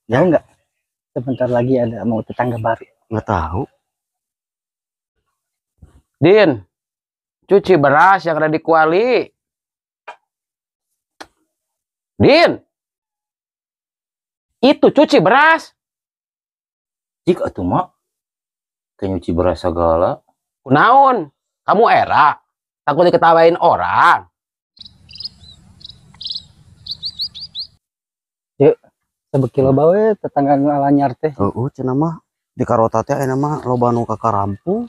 Jauh nggak? Sebentar lagi ada mau tetangga baru. Nggak tahu. Din, cuci beras yang ada di kuali. Din, itu cuci beras. Cik atuh mak. Kayak nyuci beras segala. Kunaon? Kamu era? Takut diketawain orang. Yuk, sebekilo bawe tetangga alanyar teh. Cenah mah di karota teh enak mah loba nu kakarampu.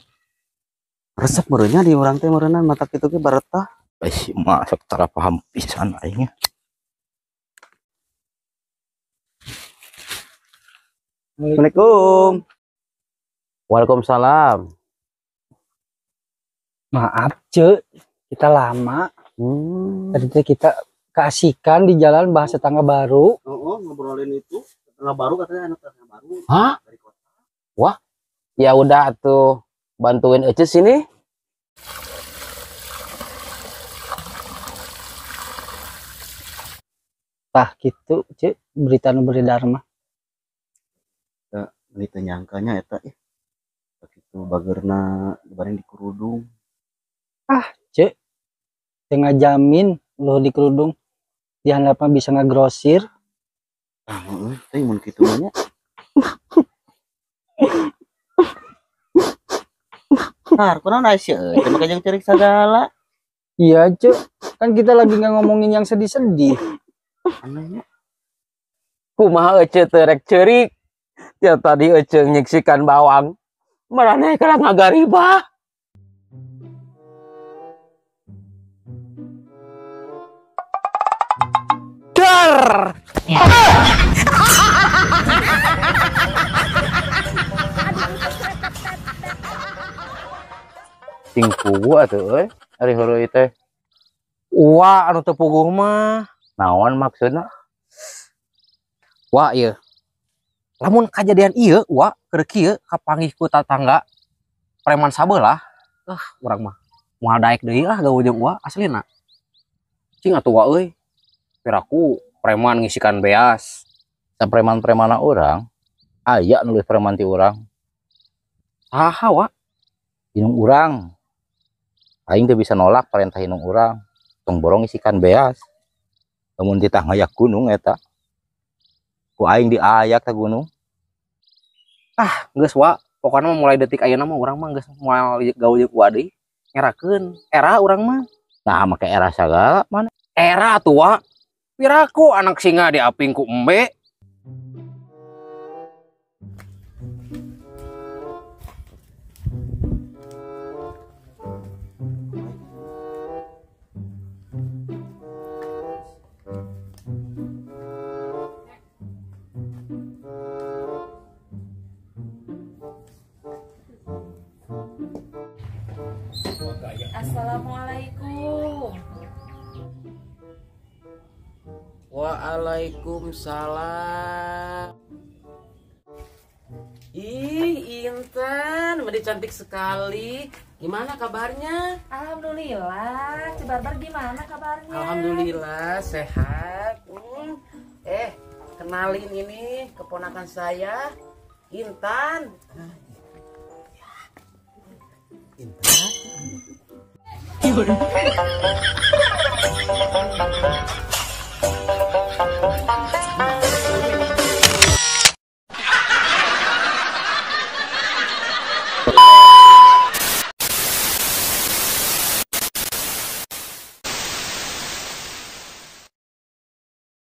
Resep merenya di orang teh merenan mata kitu ge baretah. Masak tara paham pisan aing. Assalamualaikum. Waalaikumsalam. Maaf, Cek. Kita lama. Tadi teh kita keasikan di jalan bahas tetangga baru. Ngobrolin itu tetangga baru katanya anak tetangga baru. Hah? Dari kota. Wah, ya udah tuh bantuin Ece sini. Tah gitu, Cek. Berita nu beredar mah. Ini nyangkanya eta begitu bagerna bareng di kerudung. Cek. Tengah jamin lo di kerudung. Dihandapnya bisa ngegrosir. Teh mun kitu nya. Har, kunaon aya sieun? Teh make jeung cerik sagala. Iya, Cek. Kan kita lagi nggak ngomongin yang sedih-sedih. Anehnya. Kumaha Ece terek cerik. Tiap tadi Ece nyiksikan bawang. Marane kalah ngagaribah. Dar. Sing pugu atuh euy. Ari heureuy teh. Wah, anu teu puguh mah. Naon maksudna? Wah, ieu. Lamun kejadian ieu, wah, keur kieu kapanggih ku tetangga preman sabelah. Urang mah moal daek deui gawe jeung wah aslina. Cing atuh wah euy. Piraku preman ngisikan beas. Sapreman-premana orang aya nu leuwih preman ti urang. Saha wah? Inung urang. Aing teu bisa nolak perintah inung urang. Tong borong isikan beas. Lamun titah ngayak gunung eta. Ku aing diayak ta gunung. Geus wah, pokoknya mah mulai detik ayeuna mah urang mah geus moal gawe jeung wah deui. Ngerakeun era urang mah. Nah, make era sagala mana? Era tuh wah. Piraku anak singa diaping ku embe. Assalamualaikum. Waalaikumsalam. Ih, Intan, Made cantik sekali. Gimana kabarnya? Alhamdulillah. Cibarbar gimana kabarnya? Alhamdulillah sehat. Kenalin ini keponakan saya, Intan. Intan.